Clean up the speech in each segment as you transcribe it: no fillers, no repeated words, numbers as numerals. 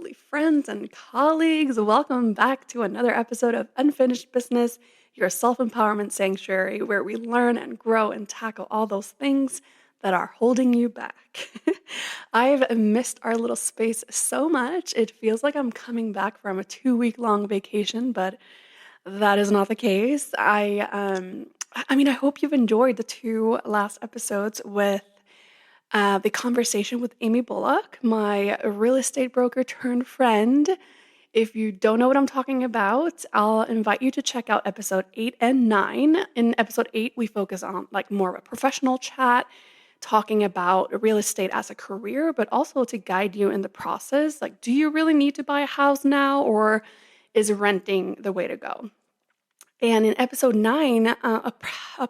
lovely friends and colleagues. Welcome back to another episode of Unfinished Business, your self-empowerment sanctuary, where we learn and grow and tackle all those things that are holding you back. I've missed our little space so much. It feels like I'm coming back from a 2-week-long vacation, but that is not the case. I hope you've enjoyed the 2 last episodes with the conversation with Amy Bullock, my real estate broker turned friend. If you don't know what I'm talking about, I'll invite you to check out episode 8 and 9. In episode 8, we focus on like more of a professional chat, talking about real estate as a career, but also to guide you in the process. Like, do you really need to buy a house now, or is renting the way to go? And in episode 9, a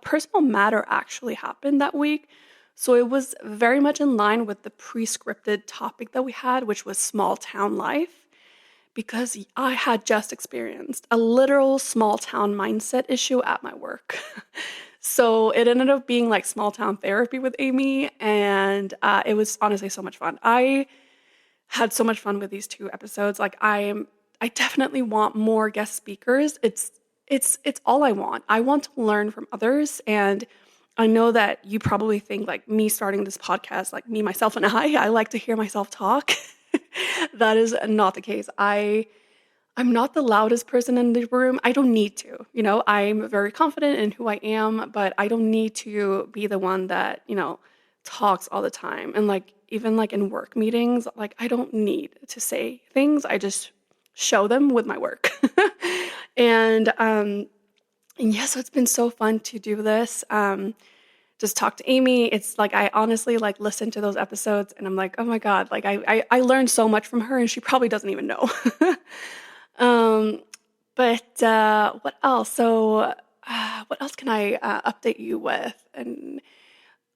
personal matter actually happened that week. So it was very much in line with the pre-scripted topic that we had, which was small town life, because I had just experienced a literal small town mindset issue at my work. So it ended up being like small town therapy with Amy, and it was honestly so much fun. I had so much fun with these 2 episodes. Like I definitely want more guest speakers. It's all I want. I want to learn from others, and I know that you probably think like me starting this podcast, like me, myself, and I like to hear myself talk. That is not the case. I'm not the loudest person in the room. I don't need to, I'm very confident in who I am, but I don't need to be the one that, talks all the time. And like, even like in work meetings, like I don't need to say things. I just show them with my work. And yeah, so it's been so fun to do this. Just talk to Amy. It's like I honestly like listen to those episodes and I'm like, oh my God, like I learned so much from her and she probably doesn't even know. But what else? So what else can I update you with? And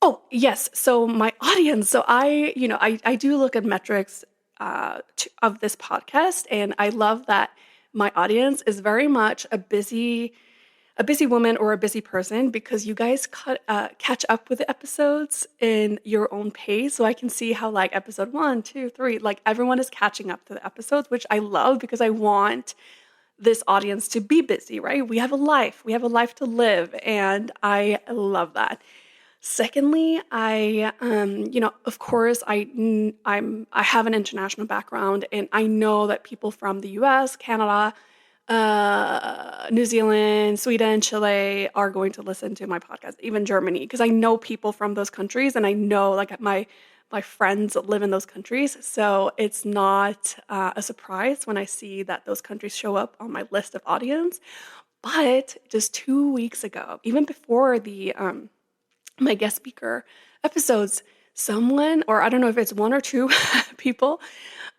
oh yes, so my audience. So I do look at metrics of this podcast, and I love that my audience is very much a busy woman or a busy person, because you guys catch up with the episodes in your own pace. So I can see how like episode 1, 2, 3, like everyone is catching up to the episodes, which I love because I want this audience to be busy, right? We have a life to live, and I love that. Secondly, of course, I have an international background, and I know that people from the U.S., Canada, New Zealand, Sweden, Chile are going to listen to my podcast, even Germany, because I know people from those countries, and I know like my friends live in those countries. So it's not a surprise when I see that those countries show up on my list of audience. But just 2 weeks ago, even before the my guest speaker episodes, someone, or I don't know if it's 1 or 2 people,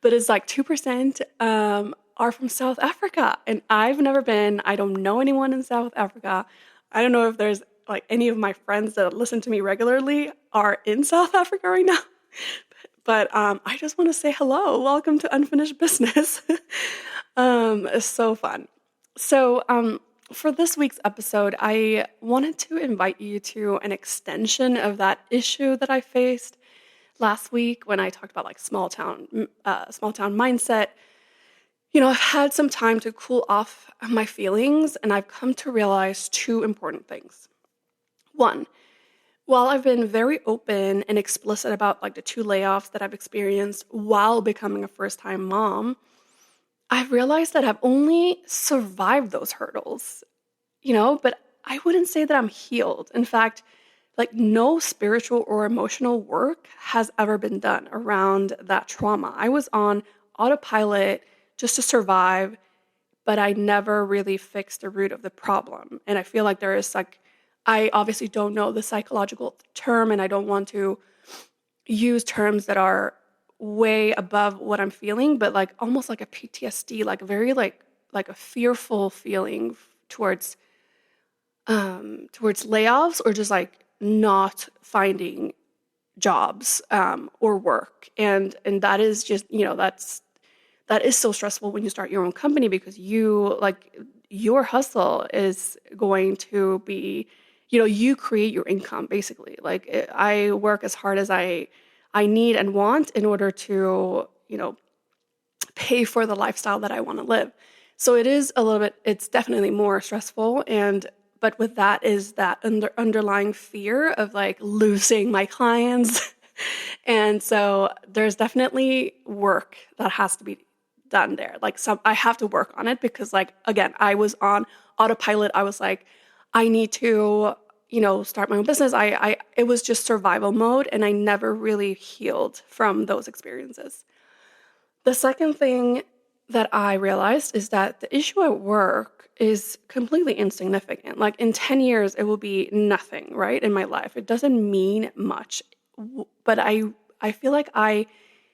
but it's like 2% are from South Africa. And I've never been. I don't know anyone in South Africa. I don't know if there's like any of my friends that listen to me regularly are in South Africa right now. But I just want to say hello. Welcome to Unfinished Business. It's so fun. So for this week's episode, I wanted to invite you to an extension of that issue that I faced last week when I talked about like small town mindset. I've had some time to cool off my feelings, and I've come to realize 2 important things. 1, while I've been very open and explicit about like the 2 layoffs that I've experienced while becoming a first-time mom, I've realized that I've only survived those hurdles, but I wouldn't say that I'm healed. In fact, like no spiritual or emotional work has ever been done around that trauma. I was on autopilot just to survive, but I never really fixed the root of the problem. And I feel like there is like, I obviously don't know the psychological term, and I don't want to use terms that are way above what I'm feeling, but like almost like a PTSD, like very like a fearful feeling towards layoffs, or just like not finding jobs or work. And that is just, that is so stressful when you start your own company, because your hustle is going to be, you create your income basically. Like I work as hard as I need and want in order to, pay for the lifestyle that I want to live. So it is a little bit, it's definitely more stressful. But with that is that underlying fear of like losing my clients. And so there's definitely work that has to be done there. Like I have to work on it because like, again, I was on autopilot. I was like, I need to, start my own business. It was just survival mode, and I never really healed from those experiences. The second thing that I realized is that the issue at work is completely insignificant. Like in 10 years, it will be nothing, right, in my life. It doesn't mean much. But I feel like I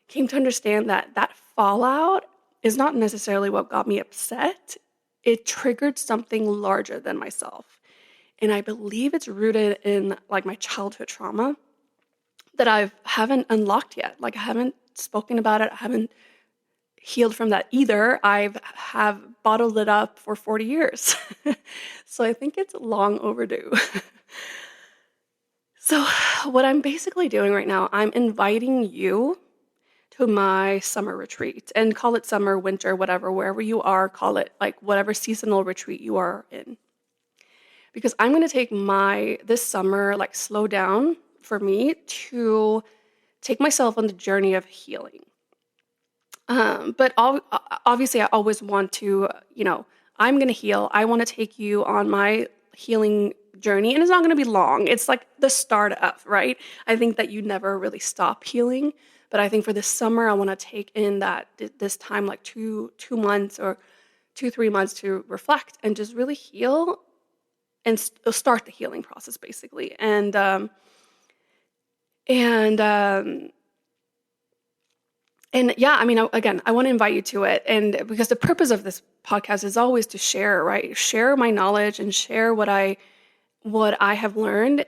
came to understand that fallout is not necessarily what got me upset. It triggered something larger than myself. And I believe it's rooted in like my childhood trauma that I haven't unlocked yet. Like I haven't spoken about it. I haven't healed from that either. Have bottled it up for 40 years. So I think it's long overdue. So what I'm basically doing right now, I'm inviting you to my summer retreat, and call it summer, winter, whatever, wherever you are, call it like whatever seasonal retreat you are in. Because I'm going to take this summer, like slow down for me to take myself on the journey of healing. But obviously I always want to, I'm going to heal. I want to take you on my healing journey, and it's not going to be long. It's like the start of, right? I think that you never really stop healing, but I think for this summer, I want to take in this time, like 2 months or 3 months to reflect and just really heal and start the healing process, basically. And yeah, I mean, again, I want to invite you to it. And because the purpose of this podcast is always to share, right? Share my knowledge and share what I have learned.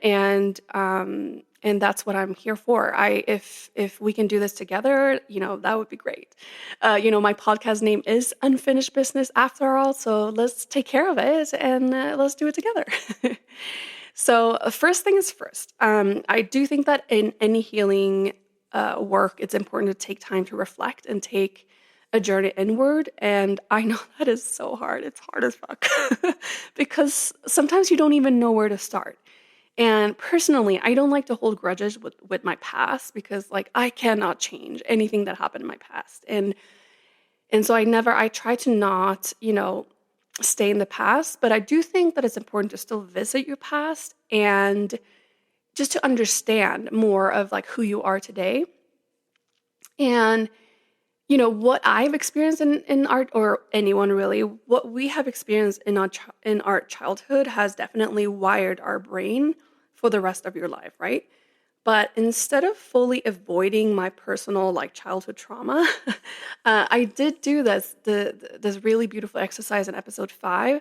And that's what I'm here for. If we can do this together, that would be great. My podcast name is Unfinished Business after all. So let's take care of it and let's do it together. So first thing is first. I do think that in any healing work, it's important to take time to reflect and take a journey inward. And I know that is so hard. It's hard as fuck because sometimes you don't even know where to start. And personally, I don't like to hold grudges with my past because like I cannot change anything that happened in my past. And so I try to not, stay in the past, but I do think that it's important to still visit your past and just to understand more of like who you are today. And, what I've experienced in art, or anyone really, what we have experienced in our childhood has definitely wired our brain for the rest of your life, right? But instead of fully avoiding my personal like childhood trauma, I did do this really beautiful exercise in episode 5,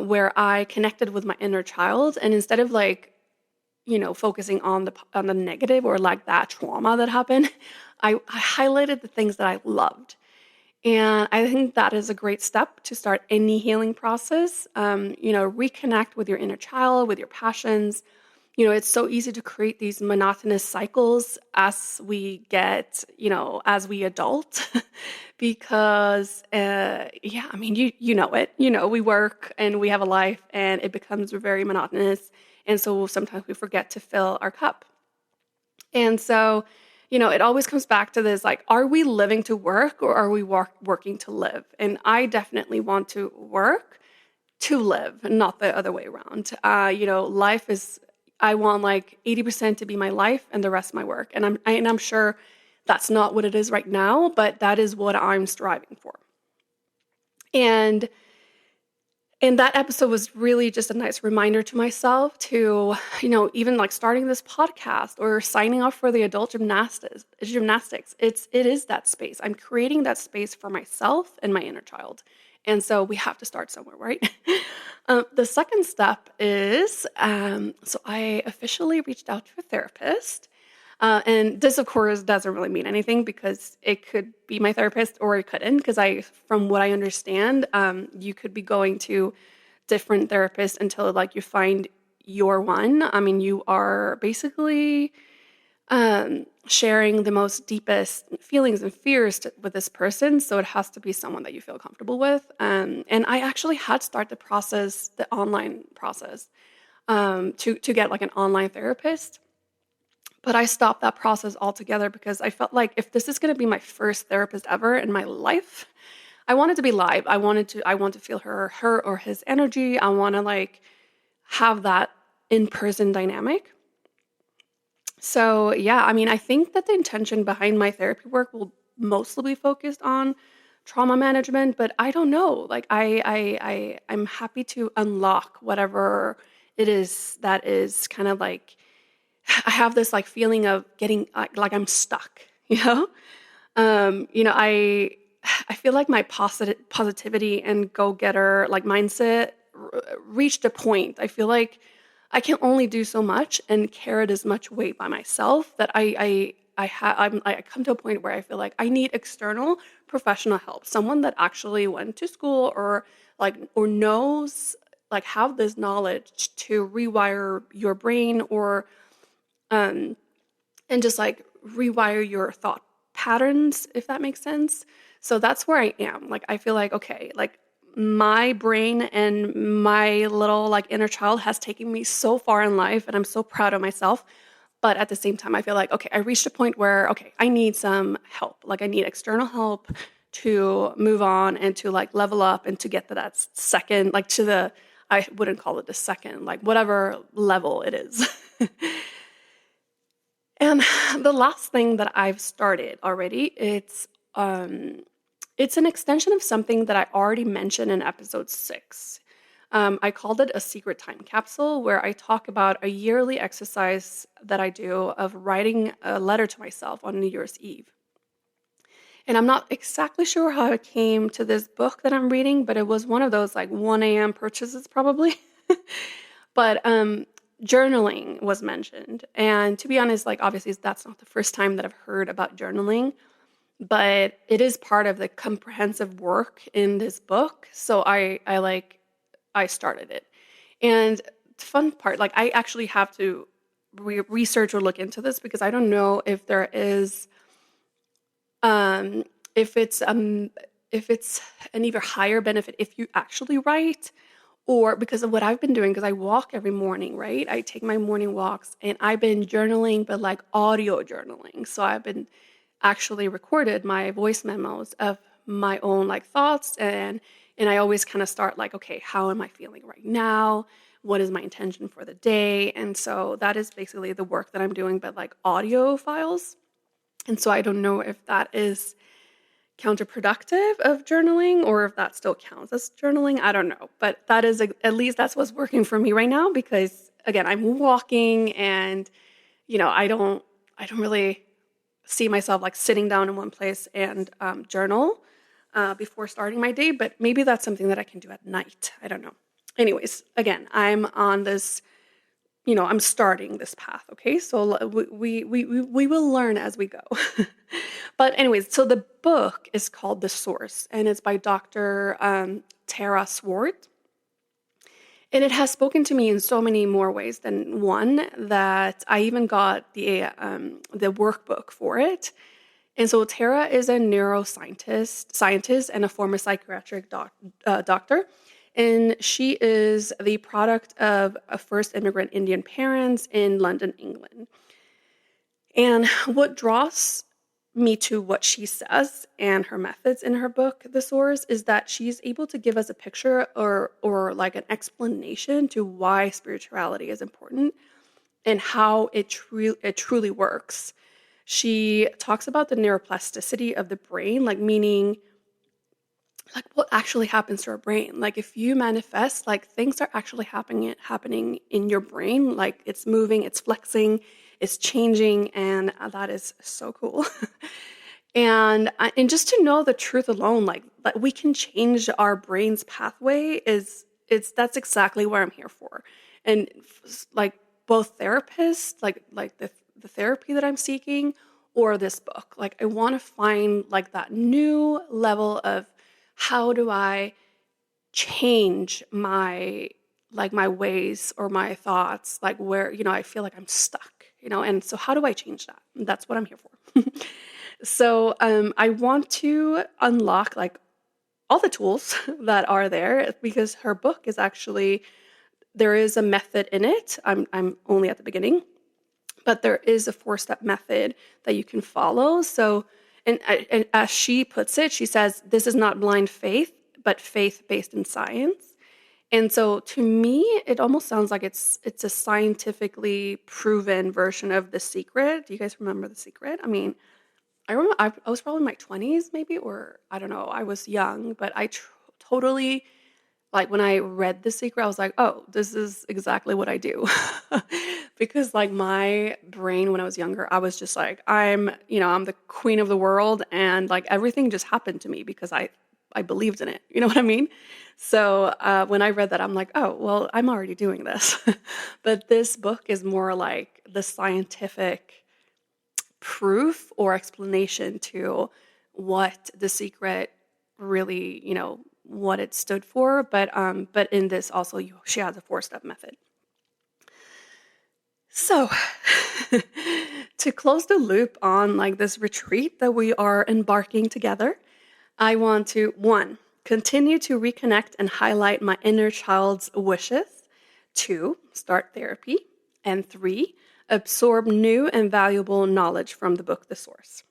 where I connected with my inner child, and instead of like focusing on the negative or like that trauma that happened, I highlighted the things that I loved. And I think that is a great step to start any healing process. Reconnect with your inner child, with your passions. It's so easy to create these monotonous cycles as we get, as we adult, because, I mean, you know it, we work and we have a life and it becomes very monotonous. And so sometimes we forget to fill our cup. And so, it always comes back to this, like, are we living to work or are we working to live? And I definitely want to work to live, not the other way around. Life is, I want like 80% to be my life and the rest my work. And I'm sure that's not what it is right now, but that is what I'm striving for. And that episode was really just a nice reminder to myself to, even like starting this podcast or signing up for the adult gymnastics, it is that space. I'm creating that space for myself and my inner child. And so we have to start somewhere, right? The second step is, so I officially reached out to a therapist. And this, of course, doesn't really mean anything because it could be my therapist or it couldn't, because from what I understand, you could be going to different therapists until like you find your one. I mean, you are basically sharing the most deepest feelings and fears with this person. So it has to be someone that you feel comfortable with. And I actually had to start the online process, to get like an online therapist. But I stopped that process altogether because I felt like if this is going to be my first therapist ever in my life, I want it to be live. I want to feel her or his energy. I want to like have that in-person dynamic. So yeah, I mean, I think that the intention behind my therapy work will mostly be focused on trauma management, but I don't know. Like I'm happy to unlock whatever it is that is kind of like I have this like feeling of getting like I'm stuck, you know? I feel like my positivity and go-getter like mindset reached a point. I feel like I can only do so much and carry as much weight by myself that I come to a point where I feel like I need external professional help, someone that actually went to school or knows like have this knowledge to rewire your brain or um and just like rewire your thought patterns, if that makes sense. So that's where I am. Like, I feel like, okay, like my brain and my little like inner child has taken me so far in life, and I'm so proud of myself. But at the same time, I feel like, okay, I reached a point where, okay, I need some help. Like, I need external help to move on and to like level up and to get to that second, like to the, I wouldn't call it the second, like whatever level it is. And the last thing that I've started already, it's an extension of something that I already mentioned in episode 6. I called it a secret time capsule, where I talk about a yearly exercise that I do of writing a letter to myself on New Year's Eve. And I'm not exactly sure how I came to this book that I'm reading, but it was one of those like 1 a.m. purchases probably. But journaling was mentioned. And to be honest, like obviously that's not the first time that I've heard about journaling, but it is part of the comprehensive work in this book. So I started it. And the fun part, like I actually have to research or look into this because I don't know if there is um if it's um if it's an even higher benefit if you actually write, or because of what I've been doing, because I walk every morning, right? I take my morning walks and I've been journaling, but like audio journaling. So I've been actually recorded my voice memos of my own like thoughts, and I always kind of start like, okay, how am I feeling right now? What is my intention for the day? And so that is basically the work that I'm doing, but like audio files. And so I don't know if that is counterproductive of journaling or if that still counts as journaling. I don't know. But that is at least that's what's working for me right now because again, I'm walking and I don't really see myself like sitting down in one place and journal before starting my day, but maybe that's something that I can do at night. I don't know. Anyways, again, I'm on this, I'm starting this path. Okay, so we will learn as we go. But anyways, so the book is called The Source, and it's by Dr. Tara Swart. And it has spoken to me in so many more ways than one that I even got the workbook for it. And so Tara is a scientist and a former psychiatric doctor. And she is the product of a first immigrant Indian parents in London, England. And what draws me to what she says and her methods in her book, The Source, is that she's able to give us a picture or like an explanation to why spirituality is important and how it truly works. She talks about the neuroplasticity of the brain, like meaning like what actually happens to our brain. Like if you manifest, like things are actually happening in your brain, like it's moving, it's flexing, it's changing, and that is so cool. And just to know the truth alone, like that we can change our brain's pathway is that's exactly what I'm here for. And like both therapists, like the therapy that I'm seeking, or this book, like I want to find like that new level of how do I change my ways or my thoughts, like where I feel like I'm stuck. and so how do I change that? That's what I'm here for. So I want to unlock like all the tools that are there because her book is actually, there is a method in it. I'm only at the beginning, but there is a 4-step method that you can follow. So, and as she puts it, she says, this is not blind faith, but faith based in science. And so to me, it almost sounds like it's a scientifically proven version of The Secret. Do you guys remember The Secret? I mean, I remember I was probably in my 20s maybe, or I don't know, I was young, but I totally, like when I read The Secret, I was like, oh, this is exactly what I do. Because like my brain when I was younger, I was just like, I'm the queen of the world, and like everything just happened to me because I believed in it. You know what I mean? So when I read that, I'm like, oh, well, I'm already doing this. But this book is more like the scientific proof or explanation to what The Secret really, what it stood for. But in this also, she has a 4-step method. So, to close the loop on like this retreat that we are embarking together, I want to, 1, continue to reconnect and highlight my inner child's wishes. 2, start therapy. And 3, absorb new and valuable knowledge from the book, The Source.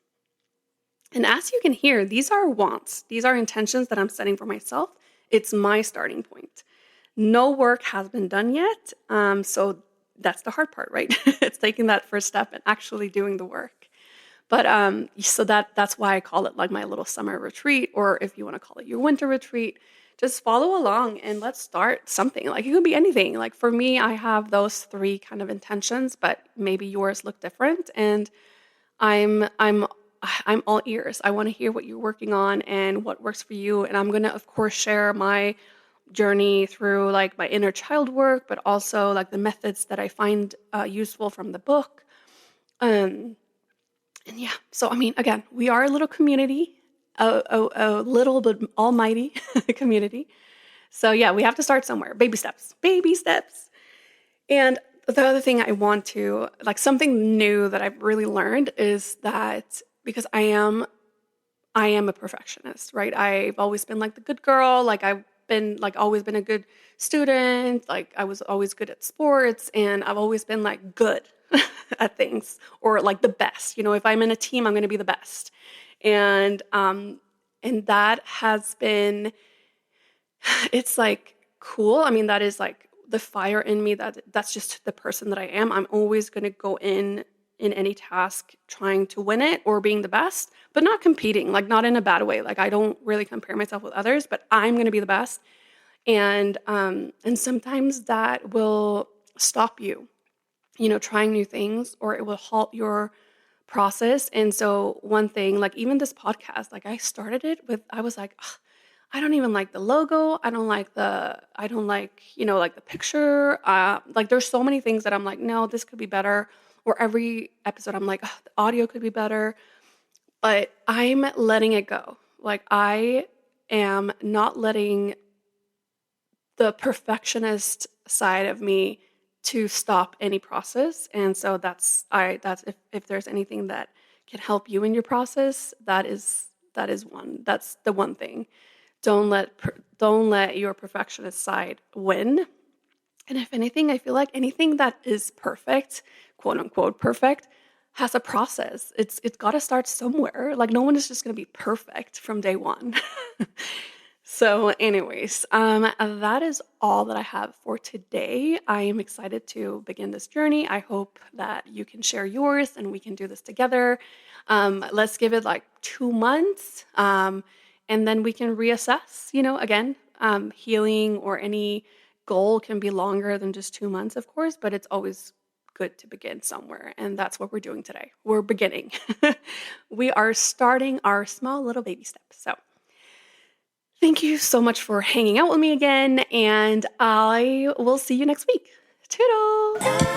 And as you can hear, these are wants. These are intentions that I'm setting for myself. It's my starting point. No work has been done yet. So that's the hard part, right? It's taking that first step and actually doing the work. But so that's why I call it like my little summer retreat, or if you want to call it your winter retreat, just follow along and let's start something. Like it could be anything. Like for me, I have those 3 kind of intentions, but maybe yours look different. And I'm all ears. I want to hear what you're working on and what works for you. And I'm gonna, of course, share my journey through like my inner child work, but also like the methods that I find useful from the book. And yeah, so I mean, again, we are a little community, a little but almighty community. So yeah, we have to start somewhere. Baby steps, baby steps. And the other thing I want to, like something new that I've really learned is that because I am a perfectionist, right? I've always been like the good girl. Like I've been like always been a good student. Like I was always good at sports, and I've always been like good at things, or like the best. If I'm in a team, I'm going to be the best. And that has been, it's like cool. I mean, that is like the fire in me. That's just the person that I am. I'm always going to go in any task trying to win it or being the best, but not competing, like not in a bad way. Like I don't really compare myself with others, but I'm going to be the best. And sometimes that will stop you, trying new things, or it will halt your process. And so one thing, like even this podcast, like I started it with, I was like, "Ugh, I don't even like the logo. I don't like like the picture. Like there's so many things that I'm like, no, this could be better. Or every episode I'm like, oh, the audio could be better. But I'm letting it go. Like I am not letting the perfectionist side of me to stop any process. And so that's if there's anything that can help you in your process, that's the one thing. Don't let your perfectionist side win. And if anything, I feel like anything that is perfect, quote unquote perfect, has a process. It's got to start somewhere. Like no one is just going to be perfect from day one. So anyways, that is all that I have for today. I am excited to begin this journey. I hope that you can share yours and we can do this together. Let's give it like 2 months, and then we can reassess, again, healing or any goal can be longer than just 2 months, of course, but it's always good to begin somewhere. And that's what we're doing today. We're beginning. We are starting our small little baby steps. So thank you so much for hanging out with me again, and I will see you next week. Toodles!